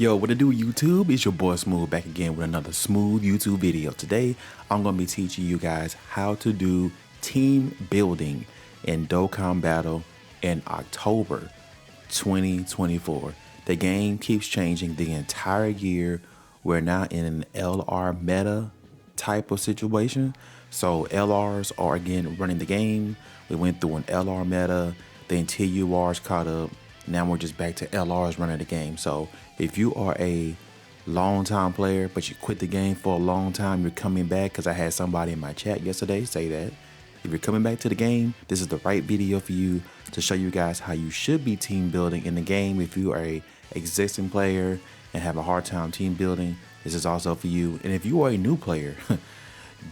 Yo, what it do, YouTube? It's your boy Smooth back again with another smooth YouTube video. Today, I'm going to be teaching you guys how to do team building in Dokkan Battle in October 2024. The game keeps changing the entire year. We're now in an LR meta type of situation. So LRs are again running the game. We went through an LR meta, then TURs caught up. Now we're just back to LRs running the game. So if you are a long time player, but you quit the game for a long time, you're coming back, because I had somebody in my chat yesterday say that. If you're coming back to the game, this is the right video for you to show you guys how you should be team building in the game. If you are a existing player and have a hard time team building, this is also for you. And if you are a new player,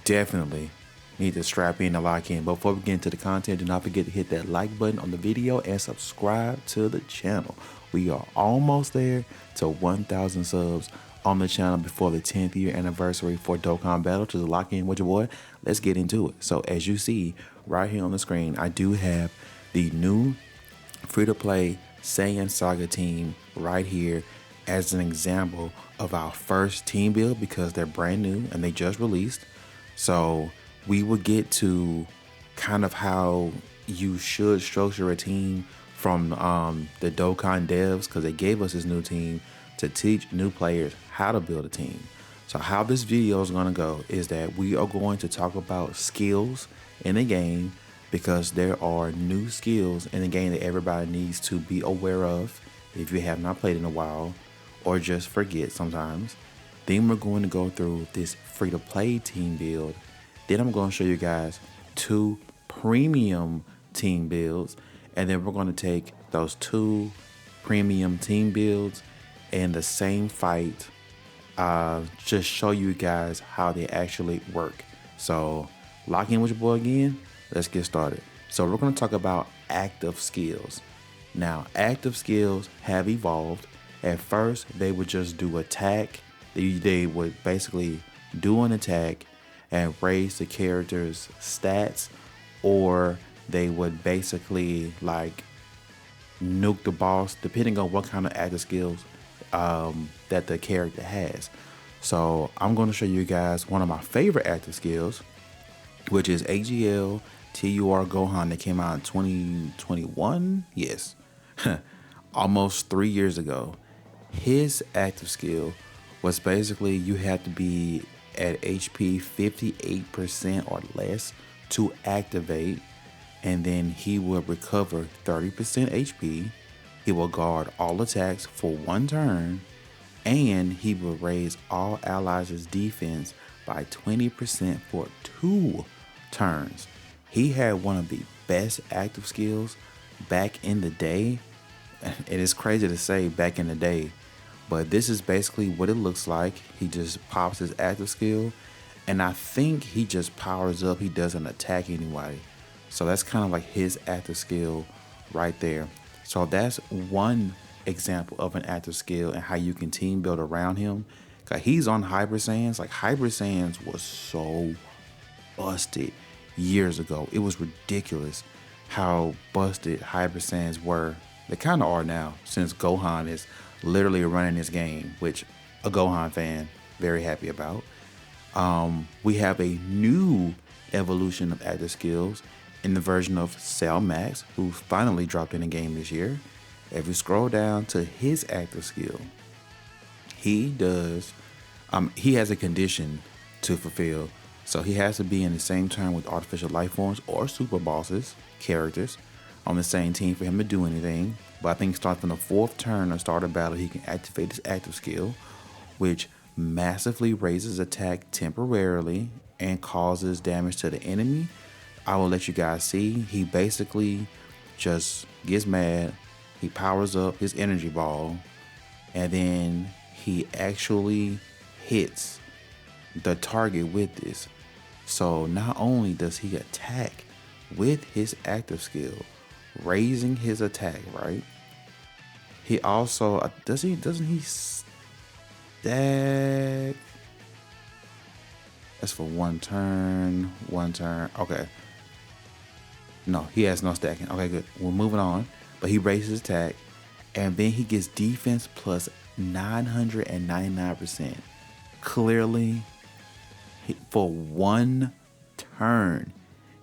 definitely need to strap in and lock in. But before we get into the content, do not forget to hit that like button on the video and subscribe to the channel. We are almost there to 1,000 subs on the channel before the 10th year anniversary for Dokkan Battle. To lock in with your boy, let's get into it. So as you see right here on the screen, I do have the new free-to-play Saiyan Saga team right here as an example of our first team build, because they're brand new and they just released. So we will get to kind of how you should structure a team from the Dokkan devs, because they gave us this new team to teach new players how to build a team. So how this video is going to go is that we are going to talk about skills in the game, because there are new skills in the game that everybody needs to be aware of if you have not played in a while or just forget sometimes. Then we're going to go through this free-to-play team build. Then I'm going to show you guys 2 premium team builds, and then we're going to take those 2 premium team builds in the same fight, just show you guys how they actually work. So lock in with your boy again. Let's get started. So we're going to talk about active skills. Now, active skills have evolved. At first, they would just do attack. They would basically do an attack and raise the character's stats, or they would basically like nuke the boss, depending on what kind of active skills that the character has. So I'm going to show you guys one of my favorite active skills, which is AGL TUR Gohan, that came out in 2021. Yes, almost 3 years ago. His active skill was basically you had to be at HP 58% or less to activate, and then he will recover 30% HP. He will guard all attacks for 1 turn, and he will raise all allies' defense by 20% for 2 turns. He had one of the best active skills back in the day. It is crazy to say back in the day, but this is basically what it looks like. He just pops his active skill, and I think he just powers up. He doesn't attack anybody. So that's kind of like his active skill right there. So that's one example of an active skill and how you can team build around him. Cause he's on Hybrid Saiyans. Like, Hybrid Saiyans was so busted years ago. It was ridiculous how busted Hybrid Saiyans were. They kind of are now, since Gohan is literally running this game, which a Gohan fan very happy about. We have a new evolution of active skills in the version of Cell Max, who finally dropped in the game this year. If you scroll down to his active skill, he has a condition to fulfill. So he has to be in the same turn with artificial life forms or super bosses, characters, on the same team for him to do anything. But I think starting from the 4th turn or start of battle, he can activate his active skill, which massively raises attack temporarily and causes damage to the enemy. I will let you guys see. He basically just gets mad. He powers up his energy ball, and then he actually hits the target with this. So not only does he attack with his active skill, raising his attack, right? He also doesn't he stack? That's for 1 turn. Okay. No, he has no stacking. Okay, good. We're moving on. But he raises his attack, And then he gets defense plus 999%. Clearly, for one turn,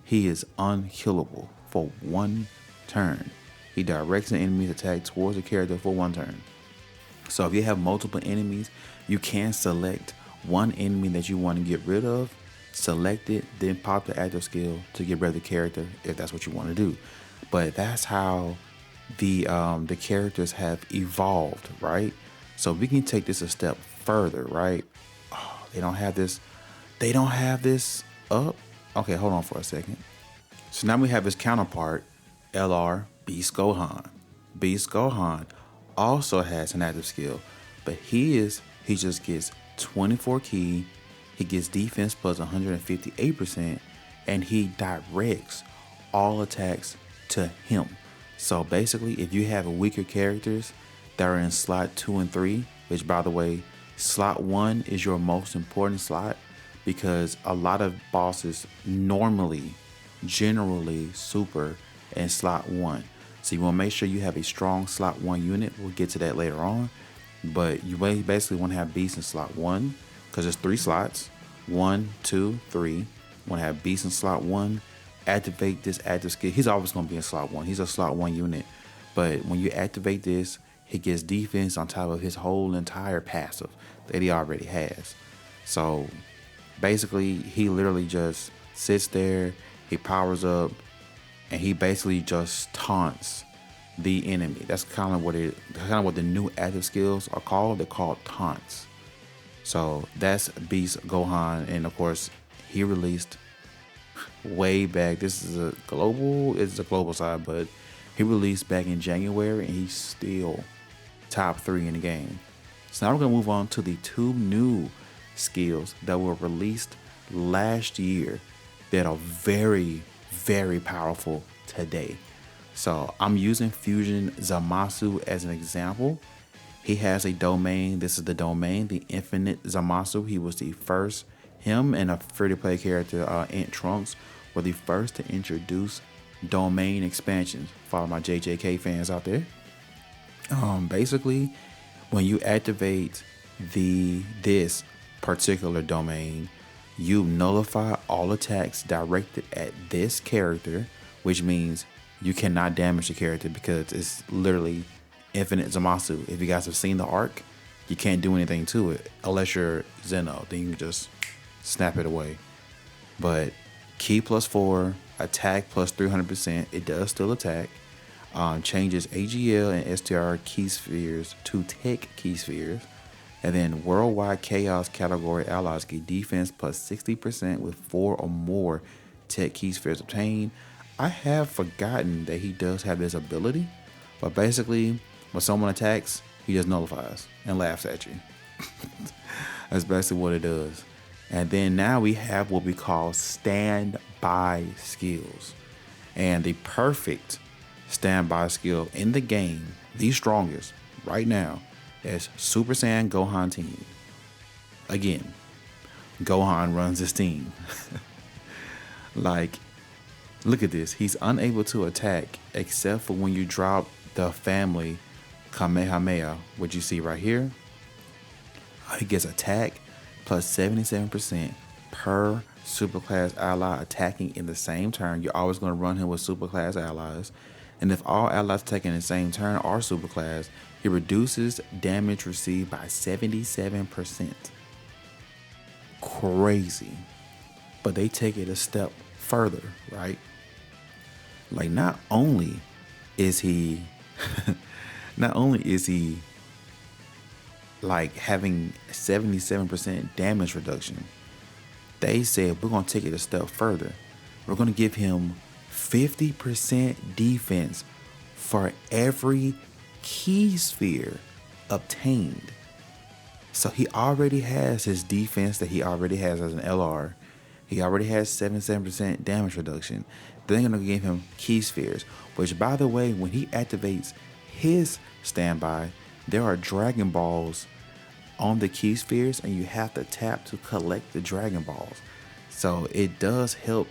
he is unkillable. For one turn, he directs an enemy's attack towards the character for one turn. So if you have multiple enemies, you can select one enemy that you want to get rid of, select it, then pop the active skill to get rid of the character if that's what you want to do. But that's how the characters have evolved, right? So we can take this a step further, right? Oh, they don't have this up. Okay, hold on for a second. So now we have his counterpart, LR Beast Gohan. Beast Gohan also has an active skill, but he just gets 24 ki, he gets defense plus 158%, and he directs all attacks to him. So basically, if you have weaker characters that are in slot 2 and 3, which by the way, slot 1 is your most important slot because a lot of bosses generally super in slot 1. So you want to make sure you have a strong slot 1 unit. We'll get to that later on. But you basically want to have beast in slot 1 because there's 3 slots. 1, 2, 3. Want to have beast in slot 1. Activate this active skill. He's always going to be in slot 1. He's a slot 1 unit. But when you activate this, he gets defense on top of his whole entire passive that he already has. So basically, he literally just sits there, he powers up, and he basically just taunts the enemy. That's kind of what the new active skills are called. They're called taunts. So that's Beast Gohan, and of course, he released way back. This is a global side, but he released back in January, and he's still top 3 in the game. So now we're gonna move on to the 2 new skills that were released last year that are very, very powerful today. So I'm using Fusion Zamasu as an example. He has a domain. This is the domain, the Infinite Zamasu. He was the first. Him and a free-to-play character, Ant Trunks, were the first to introduce domain expansions. Follow my JJK fans out there. Basically, when you activate this particular domain, you nullify all attacks directed at this character, which means you cannot damage the character because it's literally Infinite Zamasu. If you guys have seen the arc, you can't do anything to it unless you're Zeno. Then you can just snap it away. But ki +4, attack plus 300%. It does still attack. Changes AGL and STR key spheres to tech key spheres. And then worldwide chaos category allies get defense plus 60% with 4 or more tech key spheres obtained. I have forgotten that he does have this ability, but basically when someone attacks, he just nullifies and laughs at you. That's basically what it does. And then now we have what we call standby skills. And the perfect standby skill in the game, the strongest right now, is Super Saiyan Gohan team. Again, Gohan runs this team. Like, look at this. He's unable to attack except for when you drop the family Kamehameha, which you see right here. He gets attack plus 77% per superclass ally attacking in the same turn. You're always going to run him with superclass allies. And if all allies attacking in the same turn are superclass, he reduces damage received by 77%. Crazy. But they take it a step further, right? Like, not only is he like having 77% damage reduction, they said we're going to take it a step further. We're going to give him 50% defense for every key sphere obtained. So he already has his defense that he already has as an LR. He already has 77% damage reduction. Then they're going to give him key spheres, which, by the way, when he activates his standby, there are Dragon Balls on the key spheres, and you have to tap to collect the Dragon Balls. So it does help,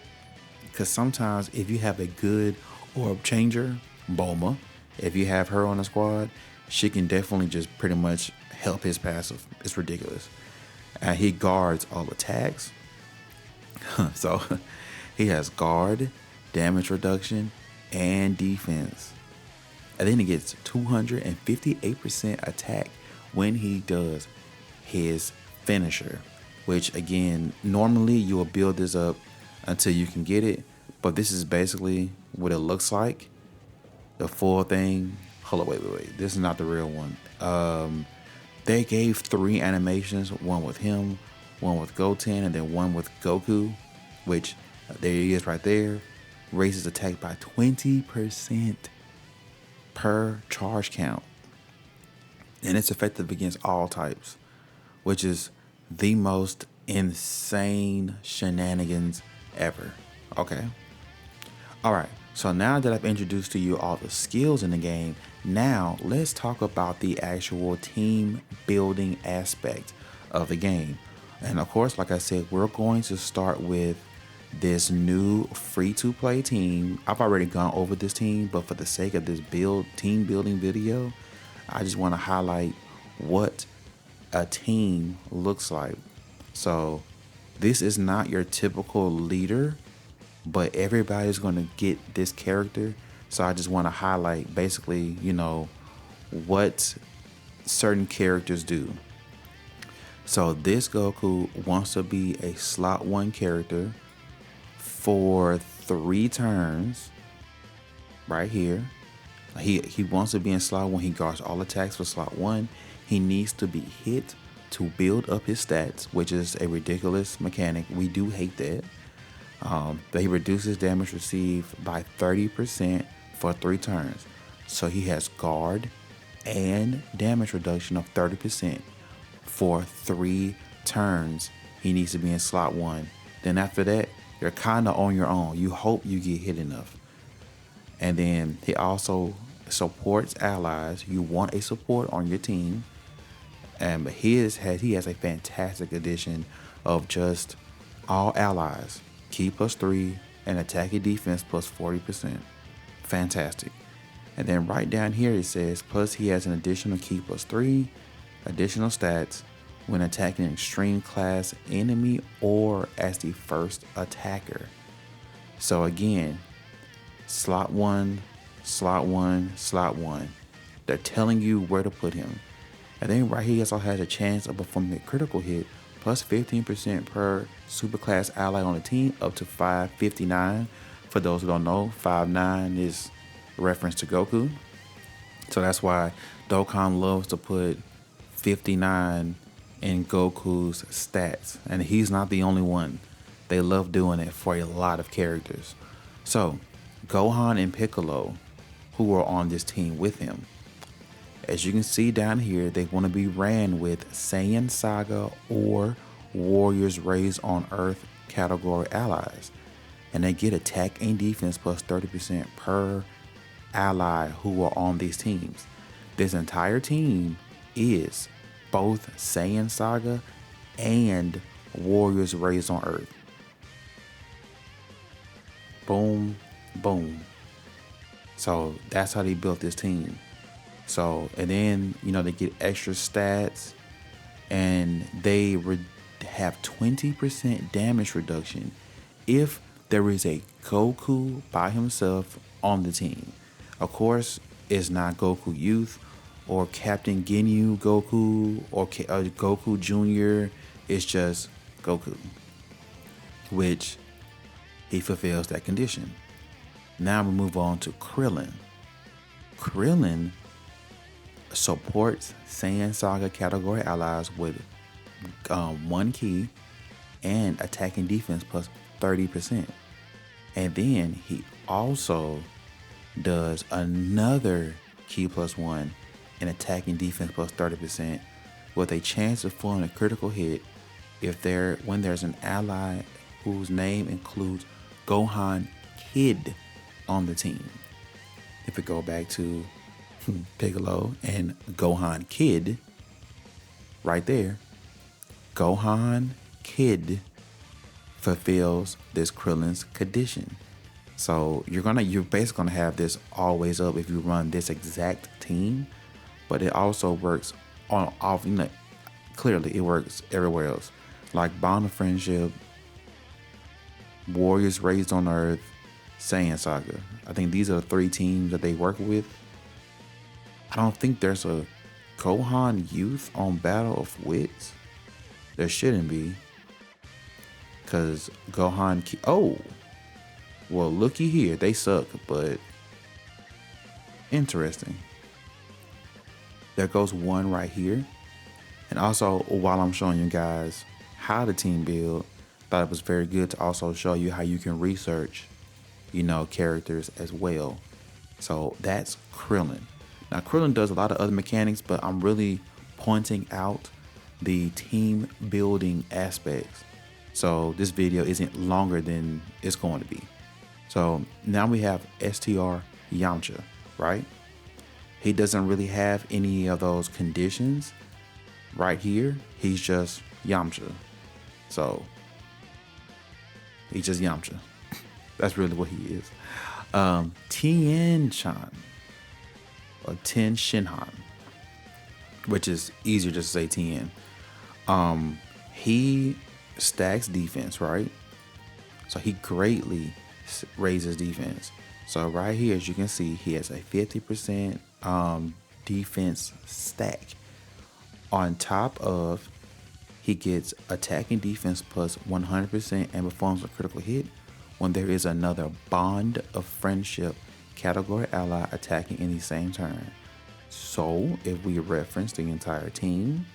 because sometimes if you have a good orb changer, Bulma, If you have her on the squad, she can definitely just pretty much help his passive. It's ridiculous. And he guards all attacks. So he has guard, damage reduction, and defense. And then he gets 258% attack when he does his finisher, which again, normally you will build this up until you can get it, but this is basically what it looks like. The full thing. Hold on, wait. This is not the real one. They gave 3 animations, one with him, one with Goten, and then one with Goku, which there he is right there. Raises attack by 20% per charge count. And it's effective against all types, which is the most insane shenanigans ever. Okay. All right. So now that I've introduced to you all the skills in the game, now let's talk about the actual team building aspect of the game. And of course, like I said, we're going to start with this new free-to-play team. I've already gone over this team, but for the sake of this team building video, I just want to highlight what a team looks like. So this is not your typical leader, but everybody's going to get this character. So I just want to highlight basically, what certain characters do. So this Goku wants to be a slot 1 character for 3 turns right here. He wants to be in slot 1. He guards all attacks for slot 1. He needs to be hit to build up his stats, which is a ridiculous mechanic. We do hate that. That he reduces damage received by 30% for 3 turns. So he has guard and damage reduction of 30% for 3 turns. He needs to be in slot 1. Then after that, you're kind of on your own. You hope you get hit enough. And then he also supports allies. You want a support on your team. But he has a fantastic addition of just all allies. Ki +3 and attack and defense +40%. Fantastic. And then right down here it says, plus he has an additional Ki +3, additional stats when attacking an extreme class enemy or as the first attacker. So again, slot 1, slot 1, slot 1. They're telling you where to put him. And then right here he also has a chance of performing a critical hit plus 15% per superclass ally on the team up to 559. For those who don't know, 5'9" is a reference to Goku. So that's why Dokkan loves to put 59 in Goku's stats. And he's not the only one. They love doing it for a lot of characters. So Gohan and Piccolo, who are on this team with him, as you can see down here, they want to be ran with Saiyan Saga or Warriors Raised on Earth category allies. And they get attack and defense plus 30% per ally who are on these teams. This entire team is both Saiyan Saga and Warriors Raised on Earth. Boom, boom. So that's how they built this team. So, and then, they get extra stats and they have 20% damage reduction if there is a Goku by himself on the team. Of course, it's not Goku Youth or Captain Ginyu Goku or Goku Jr. It's just Goku, which he fulfills that condition. Now we move on to Krillin. Krillin supports Saiyan Saga category allies with 1 Ki and attack and defense plus 30%. And then he also does another Ki +1 and attack and defense plus 30% with a chance of falling a critical hit when there's an ally whose name includes Gohan Kid on the team. If we go back to Piccolo and Gohan Kid, right there, Gohan Kid fulfills this Krillin's condition. So you're basically gonna have this always up if you run this exact team, but it also works on off. Clearly it works everywhere else, like Bond of Friendship, Warriors Raised on Earth, Saiyan Saga. I think these are the 3 teams that they work with. I don't think there's a Gohan Youth on Battle of Wits. There shouldn't be, because Gohan. Oh, well, looky here. They suck, but interesting. There goes one right here. And also, while I'm showing you guys how to team build, thought it was very good to also show you how you can research, characters as well. So that's Krillin. Now, Krillin does a lot of other mechanics, but I'm really pointing out the team building aspects. So this video isn't longer than it's going to be. So now we have STR Yamcha, right? He doesn't really have any of those conditions right here. He's just Yamcha. So he's just Yamcha. That's really what he is. Tien Shan or Tien Shinhan, which is easier just to say Tien. He stacks defense, right? So he greatly raises defense. So right here, as you can see, he has a 50% defense stack. On top of, he gets attack and defense plus 100% and performs a critical hit when there is another Bond of Friendship category ally attacking in the same turn. So if we reference the entire team,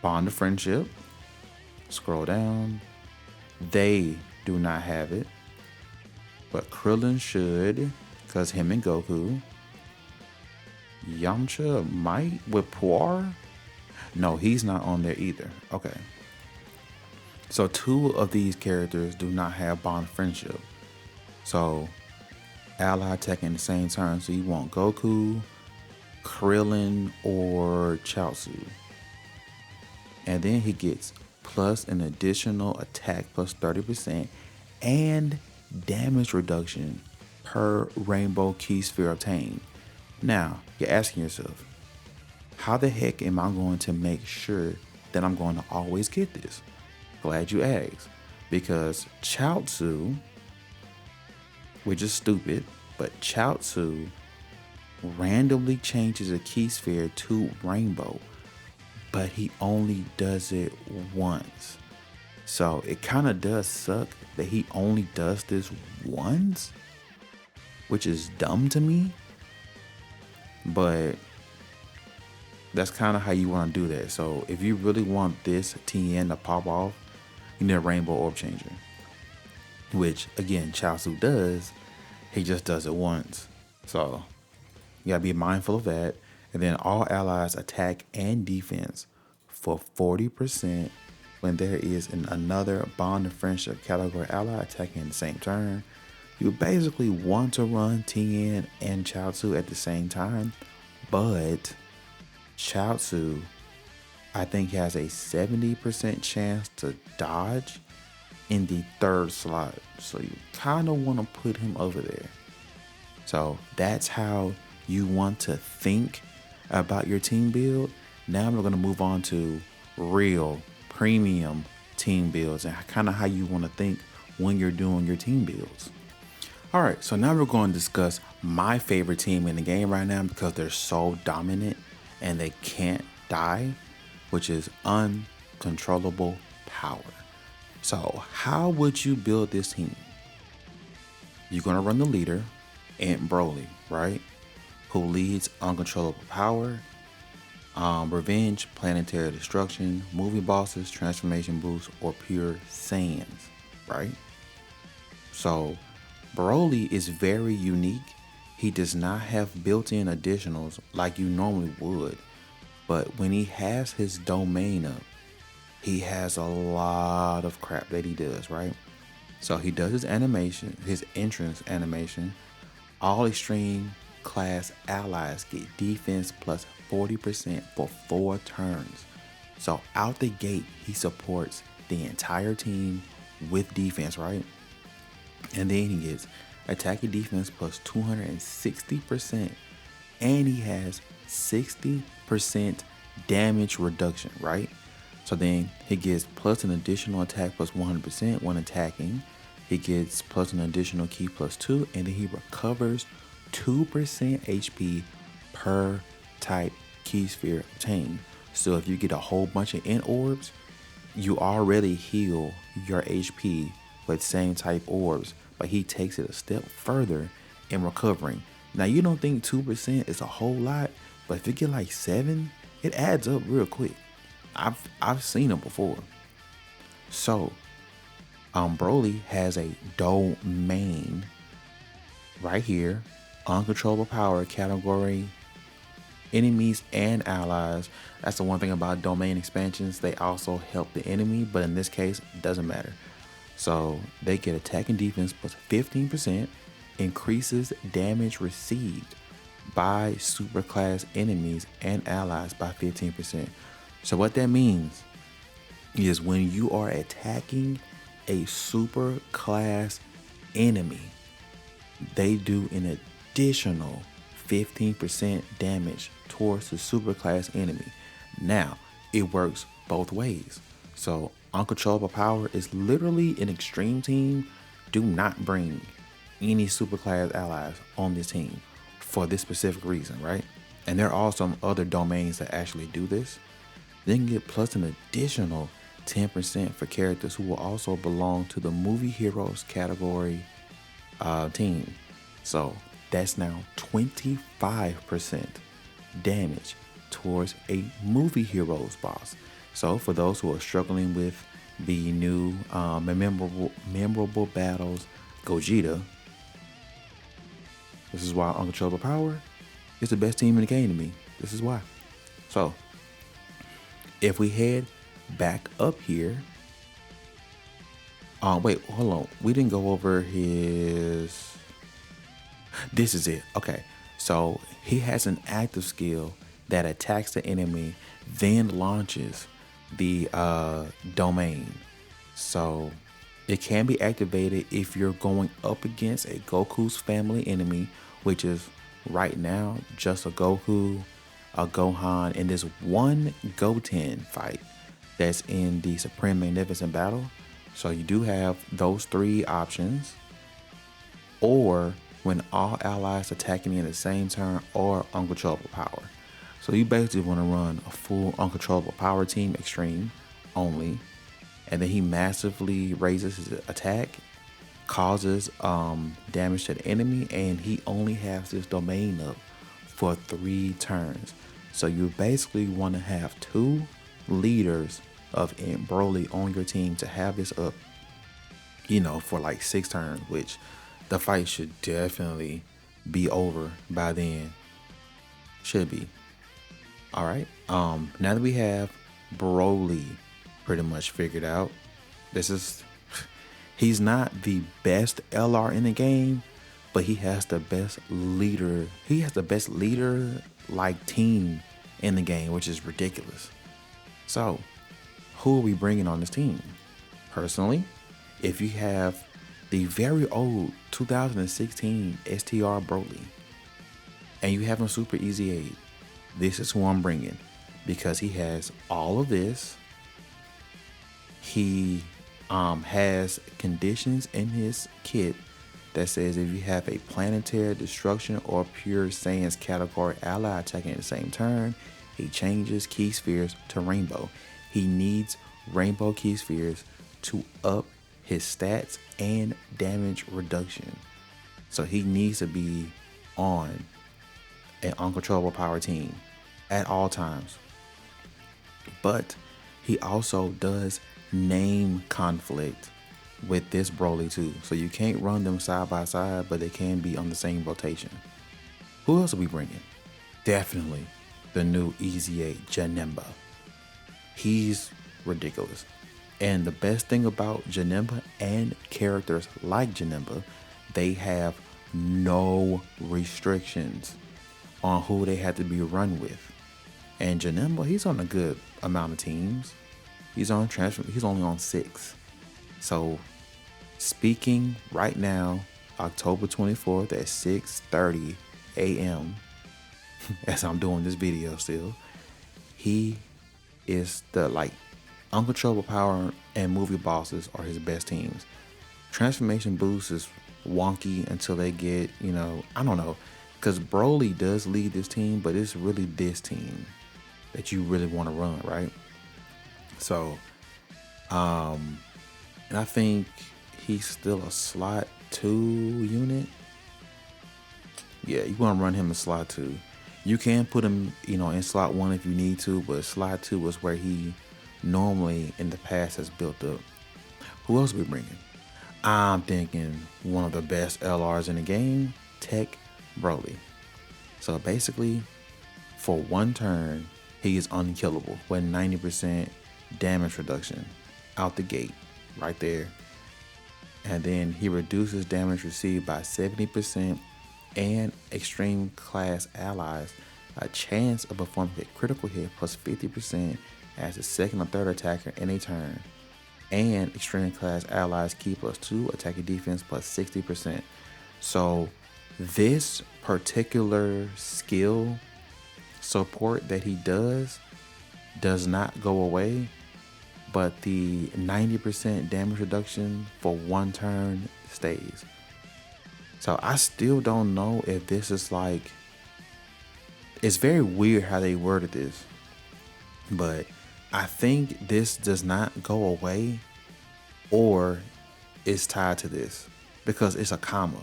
Bond of Friendship, scroll down, they do not have it, but Krillin should, because him and Goku. Yamcha might with Puar. No, he's not on there either. Okay. So 2 of these characters do not have Bond of Friendship. So ally attacking the same turn. So you want Goku, Krillin, or Chaozu. And then he gets plus an additional attack plus 30% and damage reduction per rainbow key sphere obtained. Now, you're asking yourself, how the heck am I going to make sure that I'm going to always get this? Glad you asked. Because Chaozu, which is stupid, but Chaozu randomly changes a key sphere to rainbow, but he only does it once. So it kind of does suck that he only does this once, which is dumb to me. But that's kind of how you want to do that. So if you really want this TN to pop off, you need a rainbow orb changer, which again Chaozu does. He just does it once. So you gotta be mindful of that. And then all allies attack and defense for 40% when there is another Bond of Friendship category ally attacking in the same turn. You basically want to run Tien and Chaozu at the same time, but Chaozu, I think, has a 70% chance to dodge in the 3rd slot. So you kind of want to put him over there. So that's how you want to think about your team build. Now we're going to move on to real premium team builds and kind of how you want to think when you're doing your team builds. All right, so now we're going to discuss my favorite team in the game right now because they're so dominant and they can't die, which is uncontrollable power. So how would you build this team? You're going to run the leader, Aunt Broly, right? Who leads uncontrollable power, revenge, planetary destruction, movie bosses, transformation boost, or pure Saiyans, right? So Broly is very unique. He does not have built-in additionals like you normally would, but when he has his domain up, he has a lot of crap that he does, right? So he does his animation, his entrance animation. All extreme class allies get defense plus 40% for 4 turns. So out the gate, he supports the entire team with defense, right? And then he gets attacking defense plus 260%, and he has 60% damage reduction, right? So then he gets plus an additional attack plus 100% when attacking. He gets plus an additional key plus 2, and then he recovers 2% HP per type key sphere obtained. So if you get a whole bunch of int orbs, you already heal your HP with same type orbs, but he takes it a step further in recovering. Now you don't think 2% is a whole lot, but if you get like 7, it adds up real quick. I've seen it before. So Broly has a domain right here, uncontrollable power category, enemies and allies. That's the one thing about domain expansions, they also help the enemy, but in this case it doesn't matter. So they get attack and defense plus 15%, increases damage received by superclass enemies and allies by 15%. So what that means is when you are attacking a super class enemy, they do an additional 15% damage towards the super class enemy. Now, it works both ways. So uncontrollable power is literally an extreme team. Do not bring any super class allies on this team for this specific reason, right? And there are some other domains that actually do this. Then get plus an additional 10% for characters who will also belong to the movie heroes category team. So that's now 25% damage towards a movie heroes boss. So for those who are struggling with the new memorable battles, GOGETA, this is why uncontrollable power is the best team in the game to me. This is why. So if we head back up here, wait, hold on, we didn't go over his, this is it. Okay, so he has an active skill that attacks the enemy, then launches the domain. So it can be activated if you're going up against a Goku's family enemy, which is right now just a Goku, a Gohan, and this one Goten fight that's in the Supreme Magnificent Battle. So you do have those three options, or when all allies attacking in the same turn, or uncontrollable power. So you basically want to run a full uncontrollable power team extreme only, and then he massively raises his attack, causes damage to the enemy, and he only has this domain up for 3 turns. So you basically want to have 2 leaders of Broly on your team to have this up, you know, for like 6 turns, which the fight should definitely be over by then. Should be. All right. Now that we have Broly pretty much figured out, he's not the best LR in the game, but he has the best leader. He has the best leader like team in the game, which is ridiculous. So who are we bringing on this team? Personally, if you have the very old 2016 STR Broly and you have him super easy 8, this is who I'm bringing, because he has all of this. He has conditions in his kit that says if you have a planetary destruction or pure Saiyans category ally attacking at the same turn, he changes key spheres to rainbow. He needs rainbow key spheres to up his stats and damage reduction. So he needs to be on an uncontrollable power team at all times. But he also does name conflict with this Broly too. So you can't run them side by side, but they can be on the same rotation. Who else are we bringing? Definitely the new Easy 8 Janemba. He's ridiculous. And the best thing about Janemba and characters like Janemba, they have no restrictions on who they have to be run with. And Janemba, he's on a good amount of teams. He's on transfer. He's only on 6. So speaking right now, October 24th at 6:30 a.m. as I'm doing this video still. He is the Uncontrollable Power and Movie Bosses are his best teams. Transformation Boost is wonky until they get, I don't know. Because Broly does lead this team, but it's really this team that you really want to run, right? So, and I think he's still a slot 2 unit. Yeah, you want to run him in slot 2. You can put him, in slot 1 if you need to, but slot 2 is where he normally in the past has built up. Who else are we bringing? I'm thinking one of the best LRs in the game, Tech Broly. So basically, for 1 turn, he is unkillable with 90% damage reduction out the gate, right there. And then he reduces damage received by 70%, and extreme class allies a chance of performing a critical hit plus 50% as the second or third attacker in a turn. And extreme class allies keep +2 attacking defense plus 60%. So this particular skill support that he does not go away, but the 90% damage reduction for 1 turn stays. So I still don't know if this is it's very weird how they worded this, but I think this does not go away or is tied to this because it's a comma.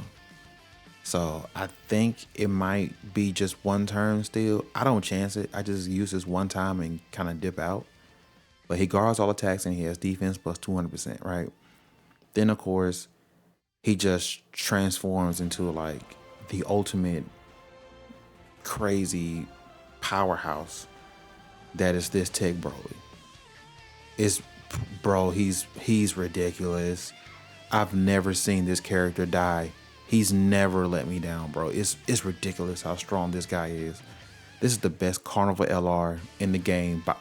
So I think it might be just 1 turn still. I don't chance it. I just use this 1 time and kind of dip out. But he guards all attacks and he has defense plus 200%, right? Then, of course, he just transforms into the ultimate crazy powerhouse that is this Tech Broly. He's ridiculous. I've never seen this character die. He's never let me down, bro. It's ridiculous how strong this guy is. This is the best Carnival LR in the game. But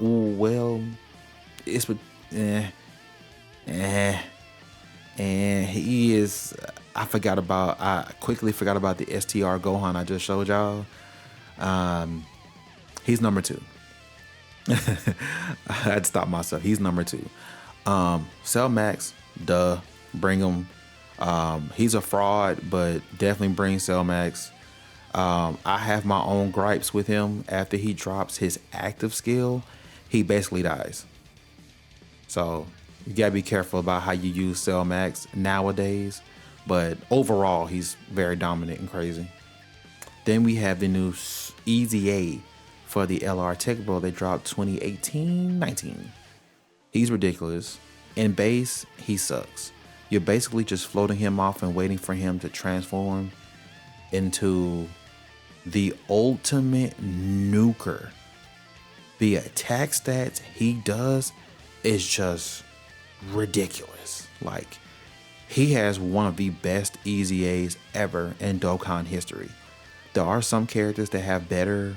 and he is. I quickly forgot about the STR Gohan I just showed y'all. He's number 2. I had to stop myself. He's number 2. Cell Max, duh, bring him. He's a fraud, but definitely bring Cell Max. I have my own gripes with him. After he drops his active skill, he basically dies. So you gotta be careful about how you use Cell Max nowadays. But overall, he's very dominant and crazy. Then we have the new Easy A for the LR Tech Bro. They dropped 2018-19. He's ridiculous. In base, he sucks. You're basically just floating him off and waiting for him to transform into the ultimate nuker. The attack stats he does is just ridiculous. He has one of the best Easy A's ever in Dokkan history. There are some characters that have better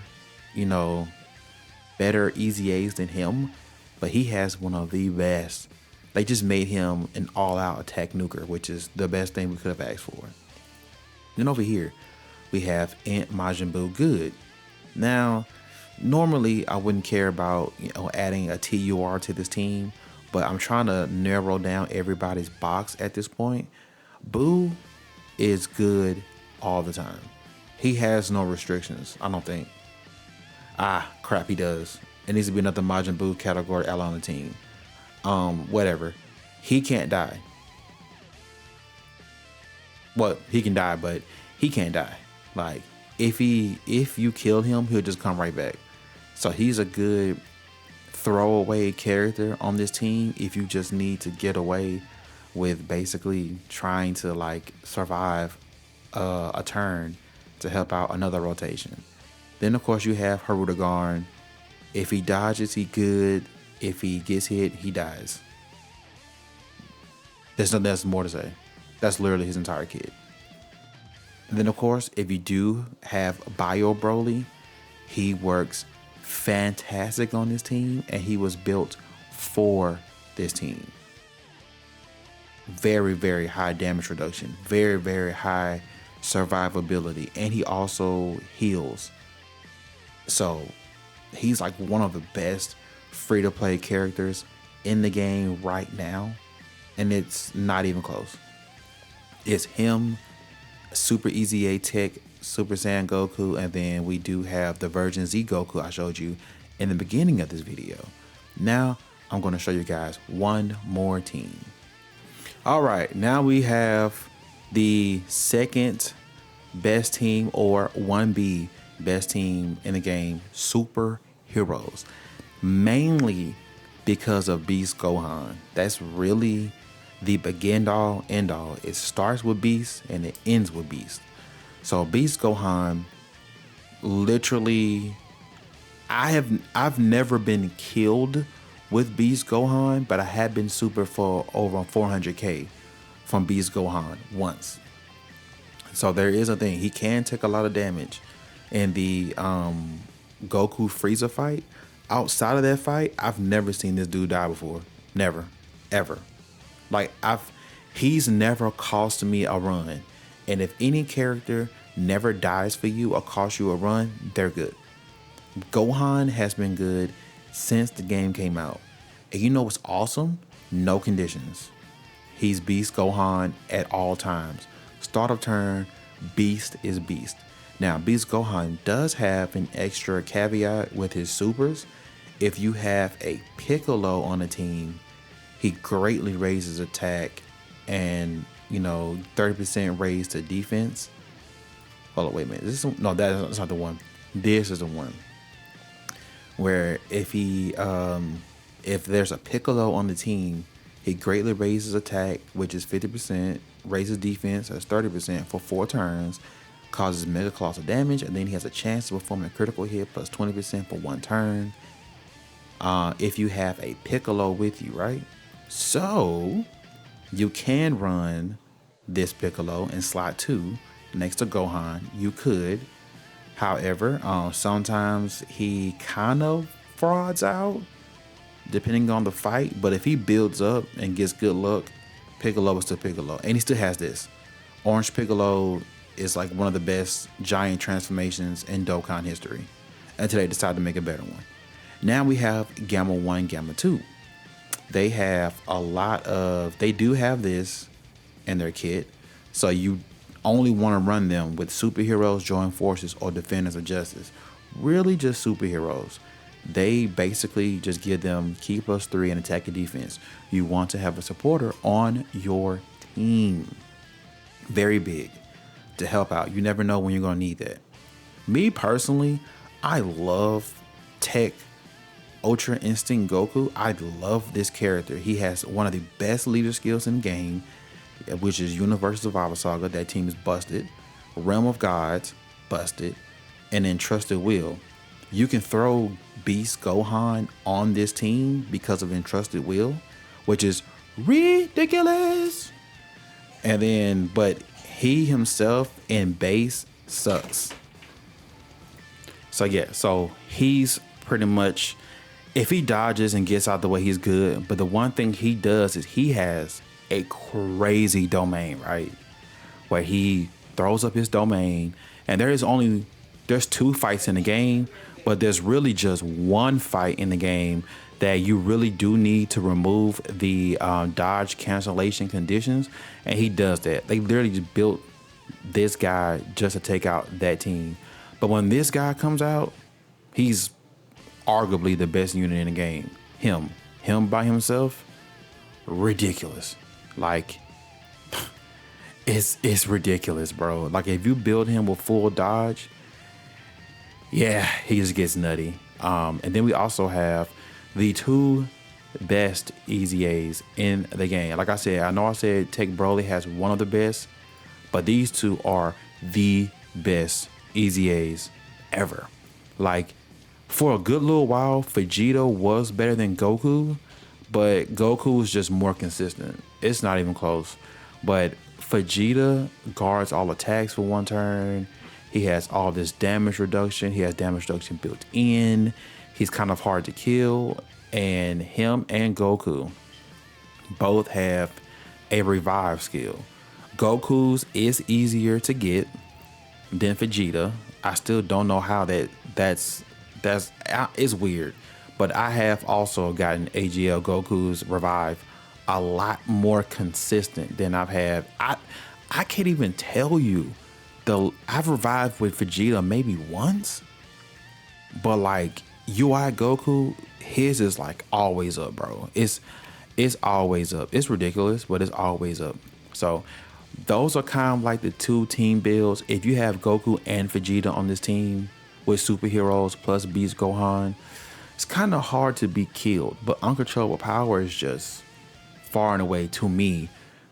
Easy A's than him, but he has one of the best. They just made him an all-out attack nuker, which is the best thing we could have asked for. Then over here, we have Ant Majin Buu Good. Now, normally I wouldn't care about adding a TUR to this team, but I'm trying to narrow down everybody's box at this point. Buu is good all the time. He has no restrictions, I don't think. Crap, he does. It needs to be another Majin Buu category ally on the team. Whatever. He can't die. Well, he can die, but he can't die. If you kill him, he'll just come right back. So he's a good throwaway character on this team if you just need to get away with basically trying to survive a turn to help out another rotation. Then of course you have Harudegarn. If he dodges, he good. If he gets hit, he dies. There's nothing else more to say. That's literally his entire kit. And then of course, if you do have Bio Broly, he works fantastic on this team, and he was built for this team. very, very high damage reduction, very, very high survivability, and he also heals. So he's like one of the best free-to-play characters in the game right now, and it's not even close. It's him, Super Easy A Tech, Super Saiyan Goku, and then we do have the version Z Goku I showed you in the beginning of this video. Now I'm going to show you guys one more team. All right, now we have the second best team, or 1B best team in the game, superheroes. Mainly because of Beast Gohan. That's really the begin all end all. It starts with Beast and it ends with Beast. So Beast Gohan, literally, I've never been killed with Beast Gohan, but I have been super for over 400k from Beast Gohan once. So there is a thing. He can take a lot of damage in the Goku Frieza fight. Outside of that fight, I've never seen this dude die before. Never, ever. Like he's never cost me a run. And if any character never dies for you or costs you a run, they're good. Gohan has been good since the game came out. And you know what's awesome? No conditions. He's Beast Gohan at all times. Start of turn, Beast is Beast. Now, Beast Gohan does have an extra caveat with his supers. If you have a Piccolo on a team, he greatly raises attack and, 30% raise to defense. Hold on, wait a minute. That's not the one. This is the one where if there's a Piccolo on the team, he greatly raises attack, which is 50%, raises defense as 30% for 4 turns, causes mega colossal damage, and then he has a chance to perform a critical hit plus 20% for 1 turn. If you have a Piccolo with you, right? So you can run this Piccolo in slot 2 next to Gohan. You could. However, sometimes he kind of frauds out depending on the fight. But if he builds up and gets good luck, Piccolo is still Piccolo. And he still has this. Orange Piccolo is like one of the best giant transformations in Dokkan history until they decide to make a better one. Now we have Gamma 1, Gamma 2. They have they do have this in their kit. So you only want to run them with superheroes, join forces, or defenders of justice. Really just superheroes. They basically just give them key +3 and attack and defense. You want to have a supporter on your team. Very big to help out. You never know when you're going to need that. Me personally, I love Tech Ultra Instinct Goku. I love this character. He has one of the best leader skills in the game, which is Universal Survival Saga. That team is busted. Realm of Gods, busted. And then Entrusted Will. You can throw Beast Gohan on this team because of Entrusted Will, which is ridiculous. And then, but he himself in base sucks. So yeah, so he's pretty much, if he dodges and gets out the way, he's good. But the one thing he does is he has a crazy domain, right? Where he throws up his domain, and there's 2 fights in the game, but there's really just 1 fight in the game that you really do need to remove the dodge cancellation conditions, and he does that. They literally just built this guy just to take out that team. But when this guy comes out, he's arguably the best unit in the game. Him by himself, ridiculous. Like, it's ridiculous, bro. Like, if you build him with full dodge, yeah, he just gets nutty. And then we also have the 2 best Easy A's in the game. Like I said, I know I said Tech Broly has one of the best, but these 2 are the best Easy A's ever. Like, for a good little while, Vegeta was better than Goku, but Goku is just more consistent. It's not even close. But Vegeta guards all attacks for 1 turn. He has all this damage reduction. He has damage reduction built in. He's kind of hard to kill. And him and Goku both have a revive skill. Goku's is easier to get than Vegeta. I still don't know how that's it's weird. But I have also gotten AGL Goku's revive a lot more consistent than I've had. I can't even tell you I've revived with Vegeta maybe once, but like UI Goku, his is like always up, bro. It's always up. It's ridiculous, but it's always up. So those are kind of like the two team builds. If you have Goku and Vegeta on this team with superheroes plus Beast Gohan, it's kind of hard to be killed. But Uncontrollable Power is just far and away, to me,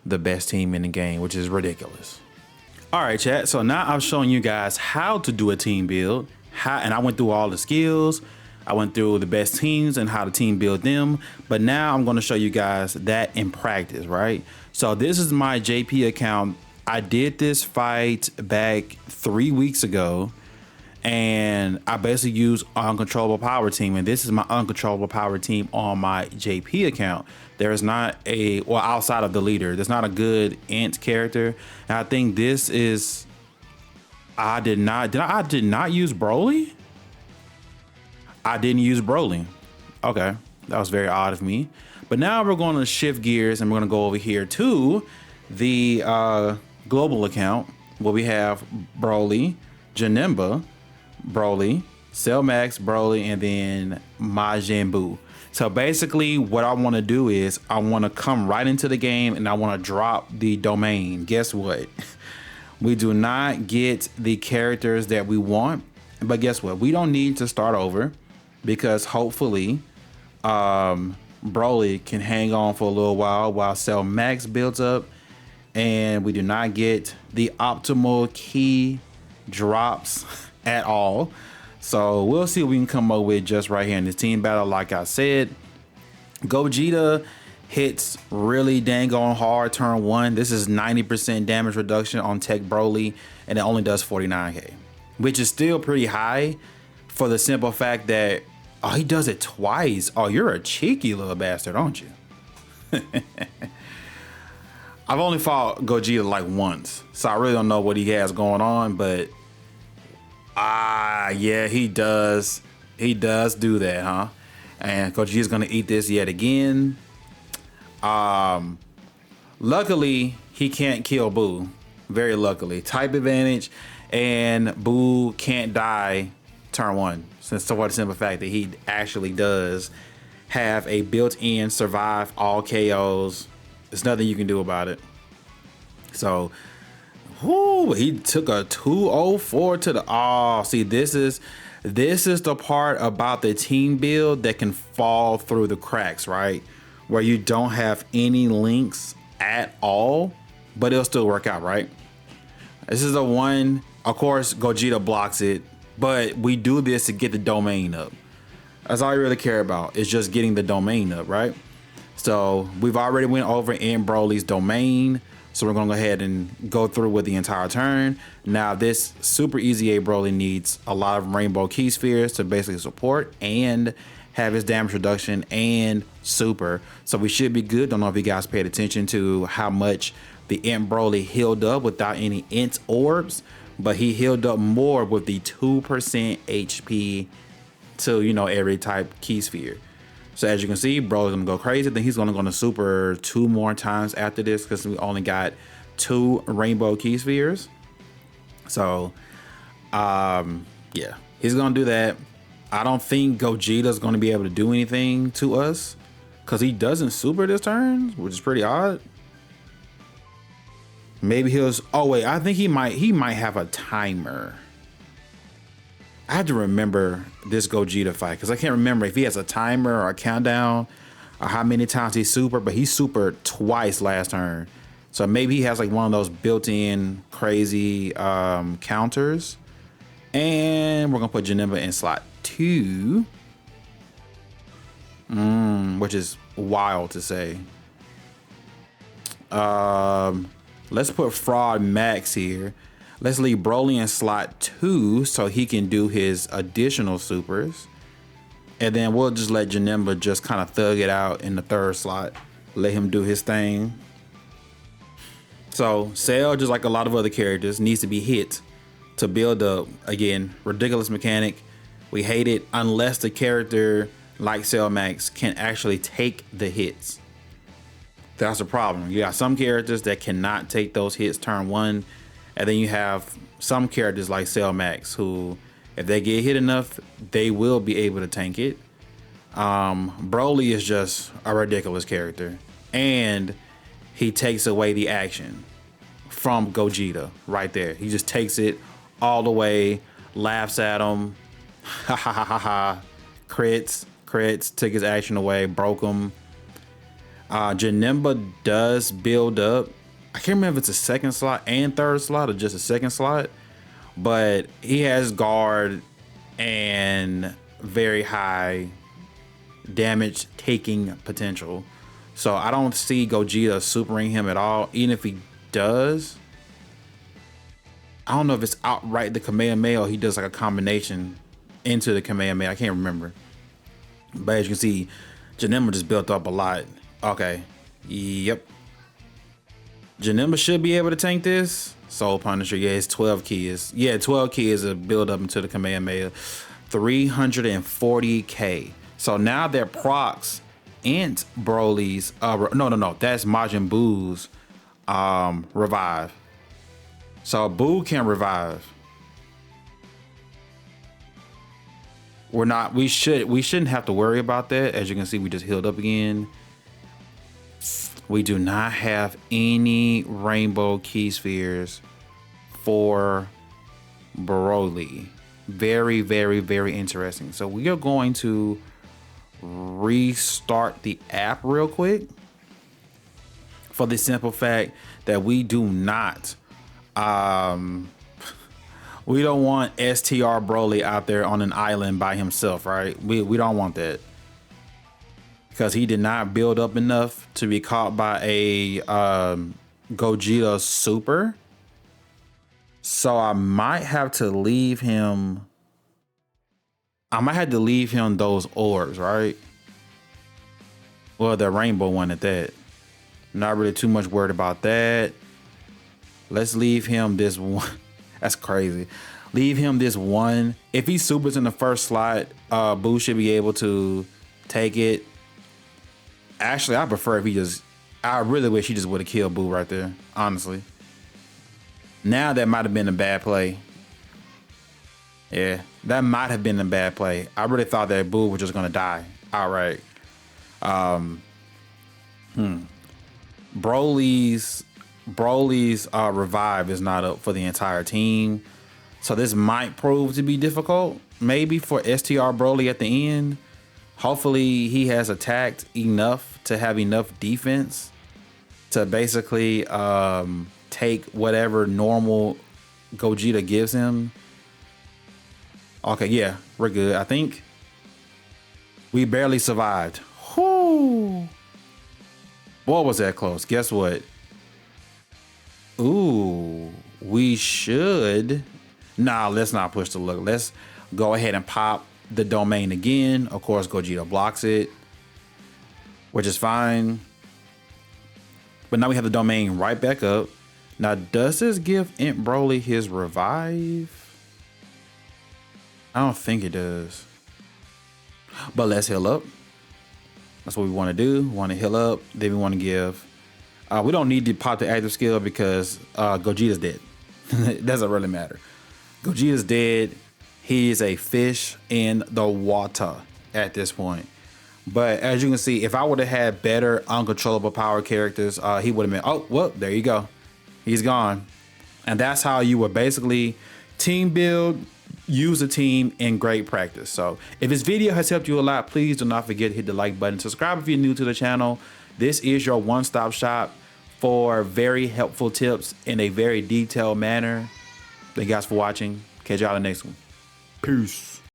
the best team in the game, which is ridiculous. All right, chat. So now I'm showing you guys how to do a team build. And I went through all the skills. I went through the best teams and how to team build them. But now I'm going to show you guys that in practice, right? So this is my JP account. I did this fight back 3 weeks ago. And I basically use Uncontrollable Power Team, and this is my Uncontrollable Power Team on my JP account. There is not outside of the leader, there's not a good int character. And I think this is, I did not use Broly? I didn't use Broly. Okay, that was very odd of me. But now we're going to shift gears and we're going to go over here to the global account where we have Broly, Janemba, Broly, Cell Max, Broly, and then Majin Buu. So basically what I want to do is I want to come right into the game and I want to drop the domain. Guess what? We do not get the characters that we want, but guess what? We don't need to start over because hopefully Broly can hang on for a little while Cell Max builds up, and we do not get the optimal key drops at all. So we'll see what we can come up with just right here in this team battle. Like I said, Gogeta hits really dang on hard turn 1. This is 90% damage reduction on Tech Broly, and it only does 49k, which is still pretty high for the simple fact that, oh, he does it twice. Oh, you're a cheeky little bastard, aren't you? I've only fought Gogeta like once, so I really don't know what he has going on, but yeah, he does do that, huh? And Gogeta's gonna eat this yet again. Luckily he can't kill Buu, very luckily. Type advantage, and Buu can't die turn 1, since for the simple fact that he actually does have a built-in survive all KOs. There's nothing you can do about it. So he took a 204 to the, see, this is the part about the team build that can fall through the cracks, right? Where you don't have any links at all, but it'll still work out, right? This is the one, of course, Gogeta blocks it, but we do this to get the domain up. That's all you really care about, is just getting the domain up, right? So we've already went over in Broly's domain. So we're gonna go ahead and go through with the entire turn. Now this super easy A Broly needs a lot of rainbow key spheres to basically support and have his damage reduction and super. So we should be good. Don't know if you guys paid attention to how much the Int Broly healed up without any Int orbs, but he healed up more with the 2% HP to, you know, every type key sphere. So as you can see, Broly's gonna go crazy. Then he's gonna go to super 2 more times after this because we only got 2 rainbow key spheres. So yeah, he's gonna do that. I don't think Gogeta's gonna be able to do anything to us because he doesn't super this turn, which is pretty odd. Maybe oh wait, I think he might have a timer. I have to remember this Gogeta fight because I can't remember if he has a timer or a countdown or how many times he super, but he supered twice last turn. So maybe he has like one of those built-in crazy counters. And we're gonna put Janemba in slot 2, which is wild to say. Let's put Fraud Max here. Let's leave Broly in slot 2 so he can do his additional supers. And then we'll just let Janemba just kind of thug it out in the 3rd slot. Let him do his thing. So Cell, just like a lot of other characters, needs to be hit to build up. Again, ridiculous mechanic. We hate it unless the character like Cell Max can actually take the hits. That's the problem. You got some characters that cannot take those hits turn one, and then you have some characters like Cell Max who, if they get hit enough, they will be able to tank it. Broly is just a ridiculous character, and he takes away the action from Gogeta right there. He just takes it all the way, laughs at him, ha ha ha ha ha, crits, took his action away, broke him. Janemba does build up. I can't remember if it's a second slot and third slot or just a second slot, but he has guard and very high damage taking potential. So I don't see Gogeta supering him at all. Even if he does, I don't know if it's outright the Kamehameha or he does like a combination into the Kamehameha. I can't remember. But as you can see, Janemba just built up a lot. Okay. Yep. Janemba should be able to tank this. Soul Punisher. Yeah, it's 12 keys. Yeah, 12 keys to build up into the Kamehameha. 340k. So now that procs Ant Broly's no, that's Majin Buu's revive. So Buu can revive. We shouldn't have to worry about that. As you can see, we just healed up again. We do not have any rainbow key spheres for Broly. Very, very, very interesting. So we are going to restart the app real quick for the simple fact that we do not we don't want STR Broly out there on an island by himself, right? We don't want that, because he did not build up enough to be caught by a Gogeta Super. So I might have to leave him. I might have to leave him those orbs, right? Well, the rainbow one at that. Not really too much worried about that. Let's leave him this one. That's crazy. Leave him this one. If he supers in the first slot, Buu should be able to take it. Actually, I prefer if he just... I really wish he just would have killed Buu right there, honestly. Now that might have been a bad play. Yeah, that might have been a bad play. I really thought that Buu was just gonna die outright. Broly's revive is not up for the entire team, so this might prove to be difficult. Maybe for STR Broly at the end. Hopefully he has attacked enough to have enough defense to basically take whatever normal Gogeta gives him. Okay, yeah, we're good. I think we barely survived. Whoo! Boy, was that close. Guess what? Ooh, we should. Nah, let's not push the luck. Let's go ahead and pop the domain again. Of course, Gogeta blocks it, which is fine. But now we have the domain right back up. Now, does this give Ant Broly his revive? I don't think it does. But let's heal up. That's what we want to do. We want to heal up. Then we want to give. We don't need to pop the active skill because Gogeta's dead. It doesn't really matter. Gogeta's dead. He is a fish in the water at this point. But as you can see, if I would have had better uncontrollable power characters, he would have been, oh, well, there you go. He's gone. And that's how you would basically team build, use a team in great practice. So if this video has helped you a lot, please do not forget to hit the like button. Subscribe if you're new to the channel. This is your one-stop shop for very helpful tips in a very detailed manner. Thank you guys for watching. Catch y'all in the next one. Peace.